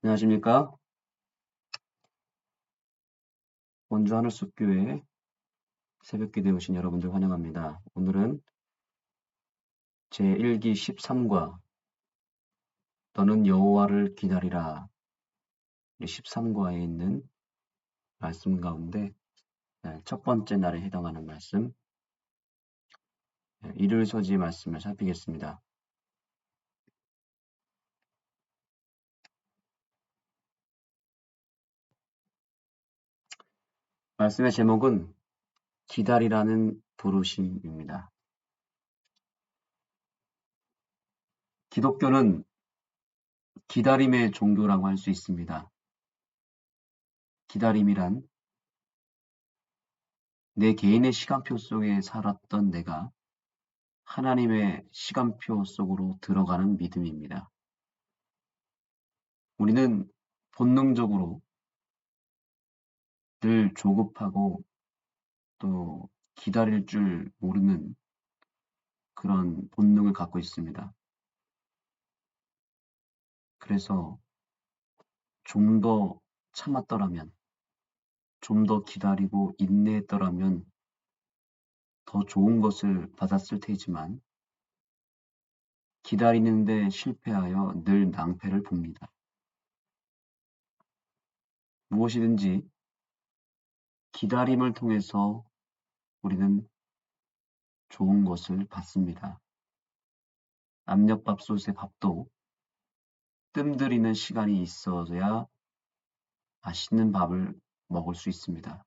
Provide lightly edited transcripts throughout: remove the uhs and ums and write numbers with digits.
안녕하십니까? 원주 하늘숲교회 새벽기도에 오신 여러분들 환영합니다. 오늘은 제1기 13과 너는 여호와를 기다리라 13과에 있는 말씀 가운데 첫 번째 날에 해당하는 말씀 일요일서지 말씀을 살피겠습니다. 말씀의 제목은 기다리라는 부르심입니다. 기독교는 기다림의 종교라고 할 수 있습니다. 기다림이란 내 개인의 시간표 속에 살았던 내가 하나님의 시간표 속으로 들어가는 믿음입니다. 우리는 본능적으로 늘 조급하고 또 기다릴 줄 모르는 그런 본능을 갖고 있습니다. 그래서 좀 더 참았더라면, 좀 더 기다리고 인내했더라면 더 좋은 것을 받았을 테지만 기다리는데 실패하여 늘 낭패를 봅니다. 무엇이든지 기다림을 통해서 우리는 좋은 것을 받습니다. 압력밥솥의 밥도 뜸들이는 시간이 있어야 맛있는 밥을 먹을 수 있습니다.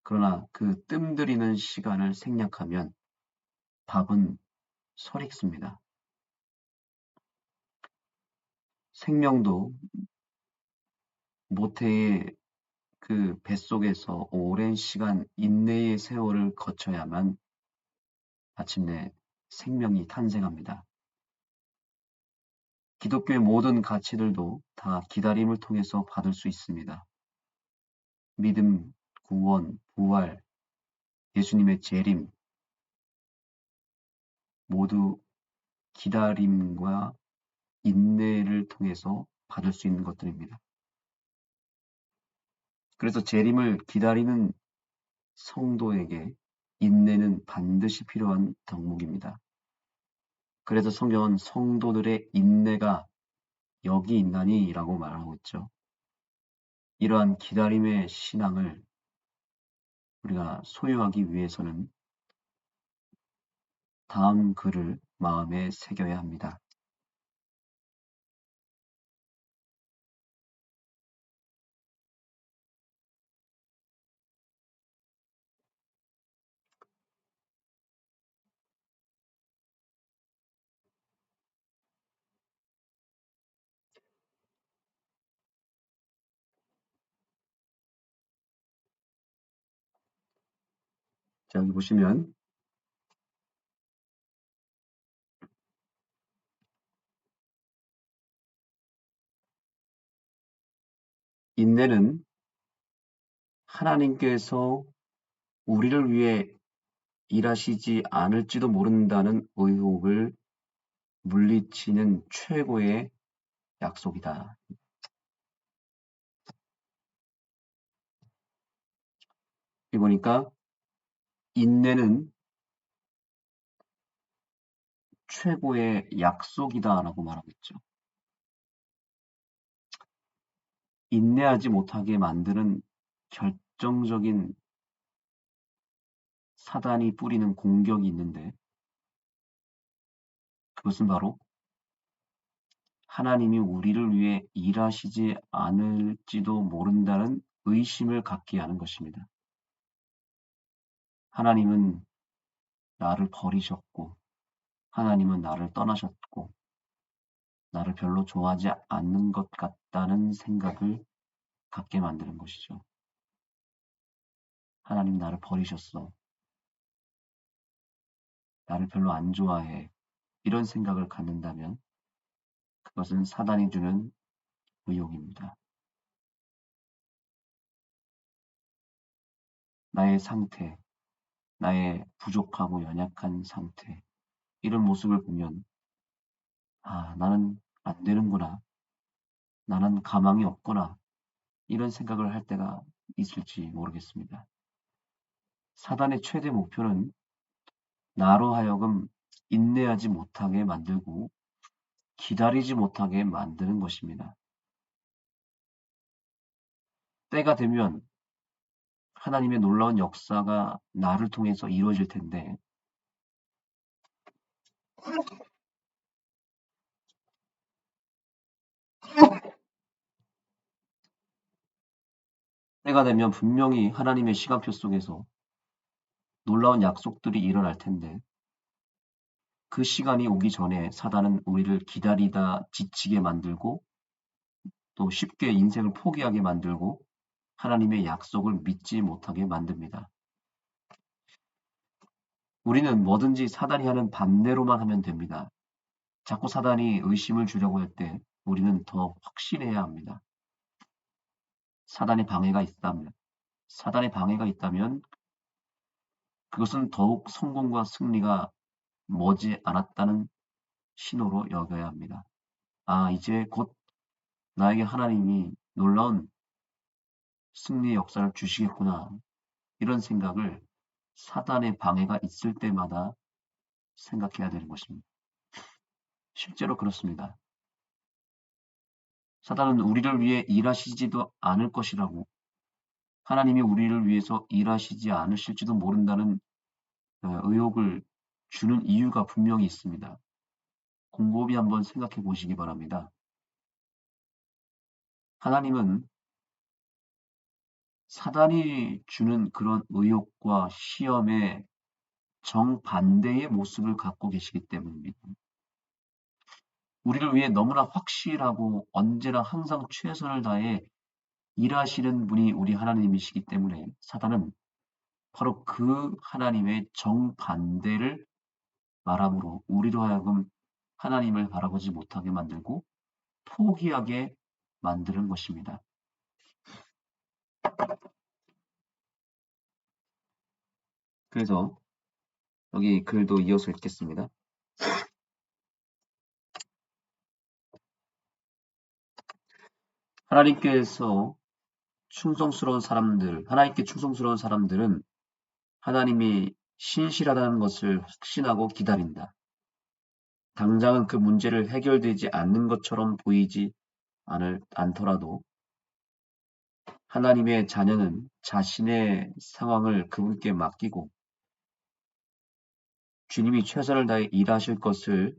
그러나 그 뜸들이는 시간을 생략하면 밥은 설익습니다. 생명도 모태의 그 뱃속에서 오랜 시간 인내의 세월을 거쳐야만 마침내 생명이 탄생합니다. 기독교의 모든 가치들도 다 기다림을 통해서 받을 수 있습니다. 믿음, 구원, 부활, 예수님의 재림 모두 기다림과 인내를 통해서 받을 수 있는 것들입니다. 그래서 재림을 기다리는 성도에게 인내는 반드시 필요한 덕목입니다. 그래서 성경은 성도들의 인내가 여기 있나니 라고 말하고 있죠. 이러한 기다림의 신앙을 우리가 소유하기 위해서는 다음 글을 마음에 새겨야 합니다. 자, 여기 보시면 인내는 하나님께서 우리를 위해 일하시지 않을지도 모른다는 의혹을 물리치는 최고의 약속이다. 여기 보니까 인내는 최고의 약속이다라고 말하고 있죠. 인내하지 못하게 만드는 결정적인 사단이 뿌리는 공격이 있는데 그것은 바로 하나님이 우리를 위해 일하시지 않을지도 모른다는 의심을 갖게 하는 것입니다. 하나님은 나를 버리셨고 하나님은 나를 떠나셨고 나를 별로 좋아하지 않는 것 같다는 생각을 갖게 만드는 것이죠. 하나님 나를 버리셨어. 나를 별로 안 좋아해. 이런 생각을 갖는다면 그것은 사단이 주는 의욕입니다. 나의 상태, 나의 부족하고 연약한 상태, 이런 모습을 보면, 아, 나는 안 되는구나. 나는 가망이 없구나. 이런 생각을 할 때가 있을지 모르겠습니다. 사단의 최대 목표는 나로 하여금 인내하지 못하게 만들고 기다리지 못하게 만드는 것입니다. 때가 되면 하나님의 놀라운 역사가 나를 통해서 이루어질 텐데 때가 되면 분명히 하나님의 시간표 속에서 놀라운 약속들이 일어날 텐데 그 시간이 오기 전에 사단은 우리를 기다리다 지치게 만들고 또 쉽게 인생을 포기하게 만들고 하나님의 약속을 믿지 못하게 만듭니다. 우리는 뭐든지 사단이 하는 반대로만 하면 됩니다. 자꾸 사단이 의심을 주려고 할 때 우리는 더 확신해야 합니다. 사단의 방해가 있다면 그것은 더욱 성공과 승리가 머지 않았다는 신호로 여겨야 합니다. 아, 이제 곧 나에게 하나님이 놀라운 승리의 역사를 주시겠구나. 이런 생각을 사단의 방해가 있을 때마다 생각해야 되는 것입니다. 실제로 그렇습니다. 사단은 우리를 위해 일하시지도 않을 것이라고 하나님이 우리를 위해서 일하시지 않으실지도 모른다는 의혹을 주는 이유가 분명히 있습니다. 곰곰이 한번 생각해 보시기 바랍니다. 하나님은 사단이 주는 그런 의혹과 시험에 정반대의 모습을 갖고 계시기 때문입니다. 우리를 위해 너무나 확실하고 언제나 항상 최선을 다해 일하시는 분이 우리 하나님이시기 때문에 사단은 바로 그 하나님의 정반대를 말함으로 우리로 하여금 하나님을 바라보지 못하게 만들고 포기하게 만드는 것입니다. 그래서 여기 글도 이어서 읽겠습니다. 하나님께서 하나님께 충성스러운 사람들은 하나님이 신실하다는 것을 확신하고 기다린다. 당장은 그 문제를 해결되지 않는 것처럼 보이지 않더라도 하나님의 자녀는 자신의 상황을 그분께 맡기고 주님이 최선을 다해 일하실 것을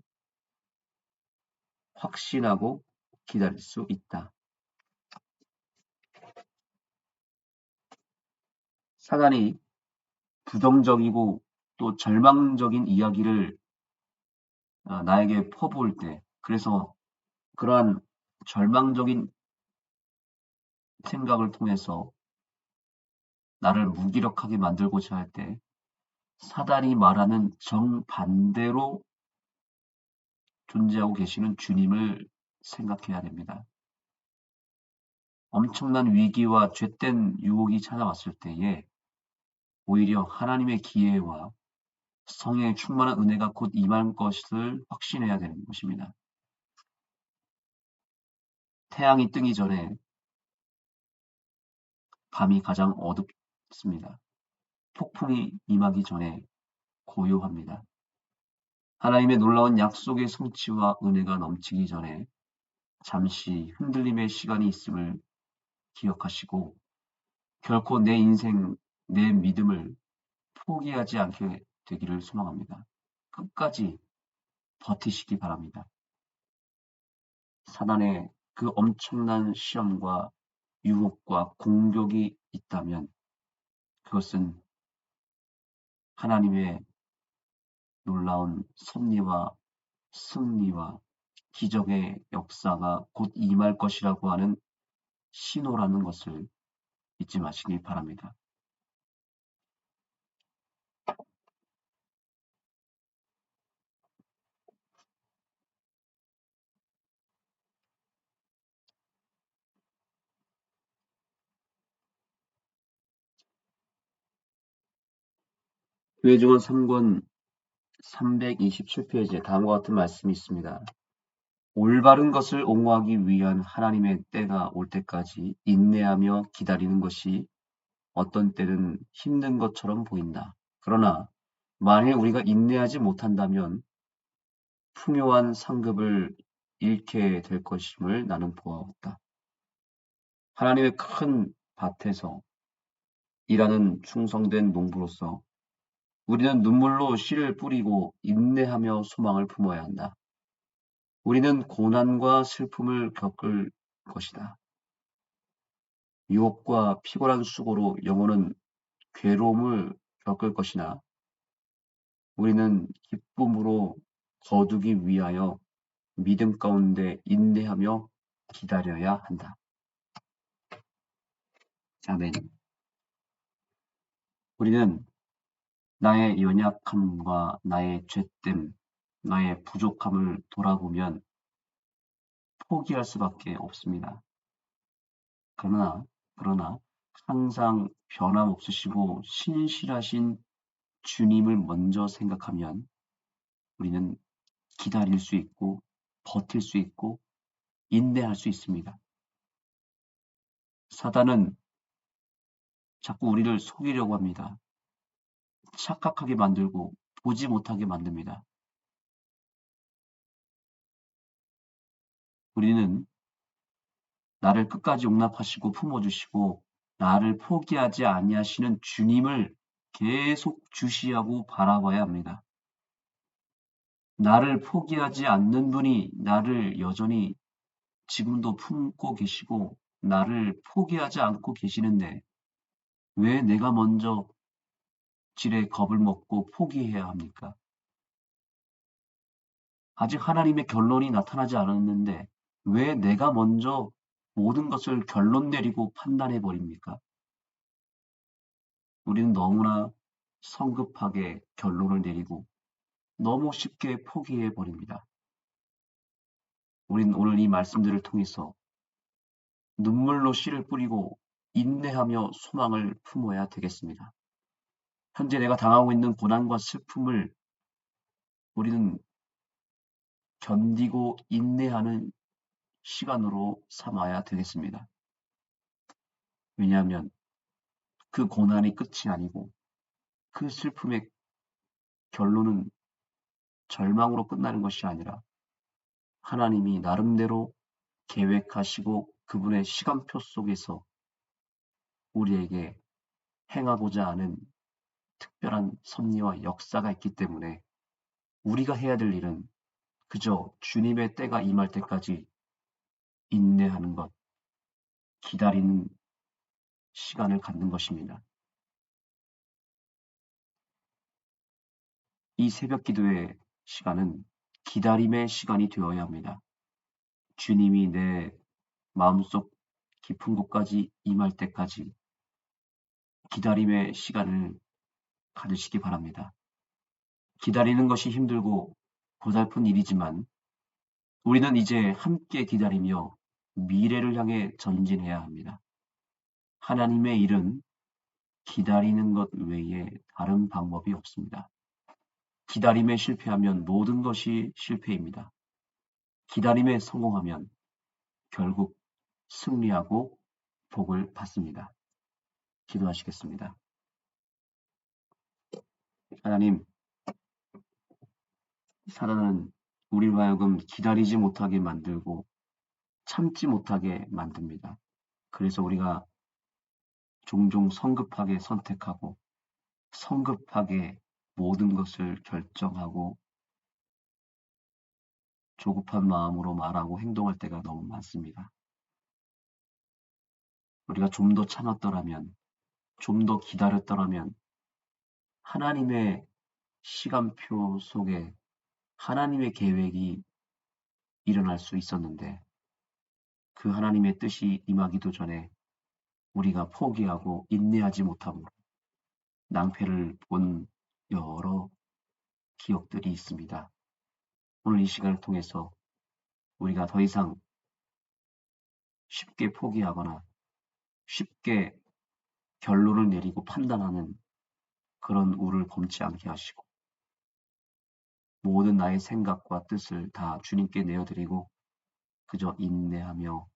확신하고 기다릴 수 있다. 사단이 부정적이고 또 절망적인 이야기를 나에게 퍼부을 때, 그래서 그러한 절망적인 생각을 통해서 나를 무기력하게 만들고자 할 때, 사단이 말하는 정반대로 존재하고 계시는 주님을 생각해야 됩니다. 엄청난 위기와 죄된 유혹이 찾아왔을 때에 오히려 하나님의 기회와 성령의 충만한 은혜가 곧 임할 것을 확신해야 되는 것입니다. 태양이 뜨기 전에 밤이 가장 어둡습니다. 폭풍이 임하기 전에 고요합니다. 하나님의 놀라운 약속의 성취와 은혜가 넘치기 전에 잠시 흔들림의 시간이 있음을 기억하시고 결코 내 인생, 내 믿음을 포기하지 않게 되기를 소망합니다. 끝까지 버티시기 바랍니다. 사단의 그 엄청난 시험과 유혹과 공격이 있다면 그것은 하나님의 놀라운 섭리와 승리와 기적의 역사가 곧 임할 것이라고 하는 신호라는 것을 잊지 마시기 바랍니다. 교회증언 3권 327페이지에 다음과 같은 말씀이 있습니다. 올바른 것을 옹호하기 위한 하나님의 때가 올 때까지 인내하며 기다리는 것이 어떤 때는 힘든 것처럼 보인다. 그러나 만일 우리가 인내하지 못한다면 풍요한 상급을 잃게 될 것임을 나는 보았다. 하나님의 큰 밭에서 일하는 충성된 농부로서 우리는 눈물로 씨를 뿌리고 인내하며 소망을 품어야 한다. 우리는 고난과 슬픔을 겪을 것이다. 유혹과 피곤한 수고로 영혼은 괴로움을 겪을 것이나 우리는 기쁨으로 거두기 위하여 믿음 가운데 인내하며 기다려야 한다. 아멘. 우리는 나의 연약함과 나의 죄됨, 나의 부족함을 돌아보면 포기할 수밖에 없습니다. 그러나 항상 변함없으시고 신실하신 주님을 먼저 생각하면 우리는 기다릴 수 있고 버틸 수 있고 인내할 수 있습니다. 사단은 자꾸 우리를 속이려고 합니다. 착각하게 만들고 보지 못하게 만듭니다. 우리는 나를 끝까지 용납하시고 품어주시고 나를 포기하지 아니하시는 주님을 계속 주시하고 바라봐야 합니다. 나를 포기하지 않는 분이 나를 여전히 지금도 품고 계시고 나를 포기하지 않고 계시는데 왜 내가 먼저 지레 겁을 먹고 포기해야 합니까? 아직 하나님의 결론이 나타나지 않았는데 왜 내가 먼저 모든 것을 결론 내리고 판단해 버립니까? 우리는 너무나 성급하게 결론을 내리고 너무 쉽게 포기해 버립니다. 우리는 오늘 이 말씀들을 통해서 눈물로 씨를 뿌리고 인내하며 소망을 품어야 되겠습니다. 현재 내가 당하고 있는 고난과 슬픔을 우리는 견디고 인내하는 시간으로 삼아야 되겠습니다. 왜냐하면 그 고난이 끝이 아니고 그 슬픔의 결론은 절망으로 끝나는 것이 아니라 하나님이 나름대로 계획하시고 그분의 시간표 속에서 우리에게 행하고자 하는 특별한 섭리와 역사가 있기 때문에 우리가 해야 될 일은 그저 주님의 때가 임할 때까지 인내하는 것, 기다리는 시간을 갖는 것입니다. 이 새벽 기도의 시간은 기다림의 시간이 되어야 합니다. 주님이 내 마음속 깊은 곳까지 임할 때까지 기다림의 시간을 가지시기 바랍니다. 기다리는 것이 힘들고 고달픈 일이지만 우리는 이제 함께 기다리며 미래를 향해 전진해야 합니다. 하나님의 일은 기다리는 것 외에 다른 방법이 없습니다. 기다림에 실패하면 모든 것이 실패입니다. 기다림에 성공하면 결국 승리하고 복을 받습니다. 기도하시겠습니다. 하나님, 사단은 우리로 하여금 기다리지 못하게 만들고 참지 못하게 만듭니다. 그래서 우리가 종종 성급하게 선택하고 성급하게 모든 것을 결정하고 조급한 마음으로 말하고 행동할 때가 너무 많습니다. 우리가 좀 더 참았더라면, 좀 더 기다렸더라면 하나님의 시간표 속에 하나님의 계획이 일어날 수 있었는데 그 하나님의 뜻이 임하기도 전에 우리가 포기하고 인내하지 못함으로 낭패를 본 여러 기억들이 있습니다. 오늘 이 시간을 통해서 우리가 더 이상 쉽게 포기하거나 쉽게 결론을 내리고 판단하는 그런 우를 범치 않게 하시고 모든 나의 생각과 뜻을 다 주님께 내어드리고 그저 인내하며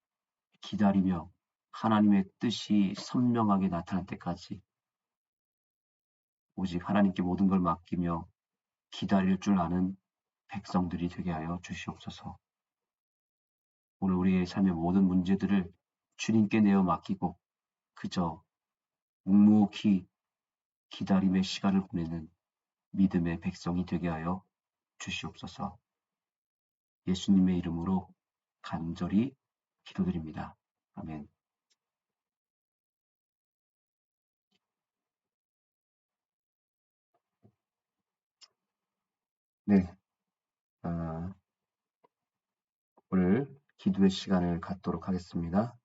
기다리며 하나님의 뜻이 선명하게 나타날 때까지 오직 하나님께 모든 걸 맡기며 기다릴 줄 아는 백성들이 되게 하여 주시옵소서. 오늘 우리의 삶의 모든 문제들을 주님께 내어 맡기고 그저 묵묵히 기다림의 시간을 보내는 믿음의 백성이 되게 하여 주시옵소서. 예수님의 이름으로 간절히 기도드립니다. 아멘. 네, 아, 오늘 기도의 시간을 갖도록 하겠습니다.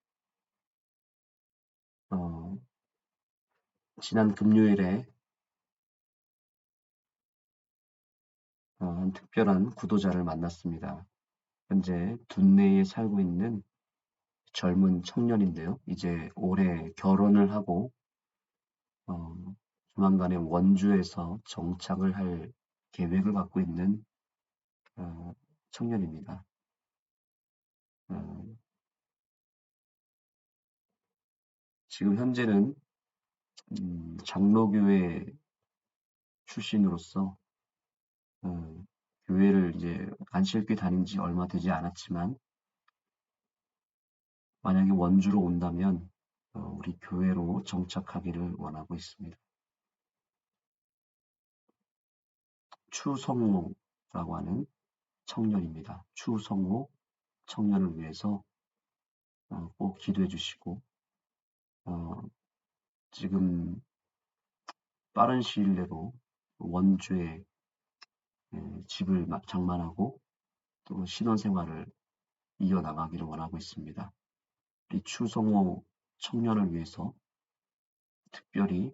어, 지난 금요일에 한 특별한 구도자를 만났습니다. 현재 둔내에 살고 있는 젊은 청년인데요. 이제 올해 결혼을 하고 어, 조만간에 원주에서 정착을 할 계획을 갖고 있는 어, 청년입니다. 어, 지금 현재는 장로교회 출신으로서 어, 교회를 이제 안식교 다닌 지 얼마 되지 않았지만 만약에 원주로 온다면 우리 교회로 정착하기를 원하고 있습니다. 추성호라고 하는 청년입니다. 추성호 청년을 위해서 꼭 기도해 주시고 어, 지금 빠른 시일 내로 원주에 집을 장만하고 또 신혼생활을 이어나가기를 원하고 있습니다. 우리 추성호 청년을 위해서 특별히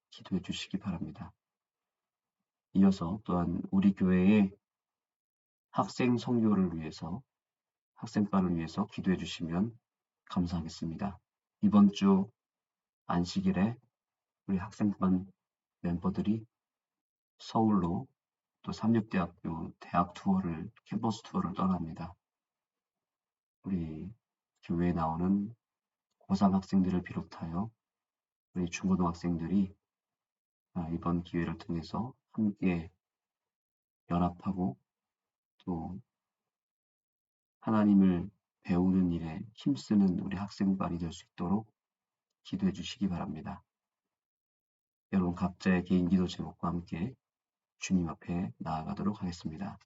기도해 주시기 바랍니다. 이어서 또한 우리 교회의 학생 선교를 위해서 학생반을 위해서 기도해 주시면 감사하겠습니다. 이번 주 안식일에 우리 학생반 멤버들이 서울로 또 삼육대학교 대학 투어를 캠퍼스 투어를 떠납니다. 우리 교회에 나오는 고3 학생들을 비롯하여 우리 중고등학생들이 이번 기회를 통해서 함께 연합하고 또 하나님을 배우는 일에 힘쓰는 우리 학생반이 될 수 있도록 기도해 주시기 바랍니다. 여러분 각자의 개인 기도 제목과 함께 주님 앞에 나아가도록 하겠습니다.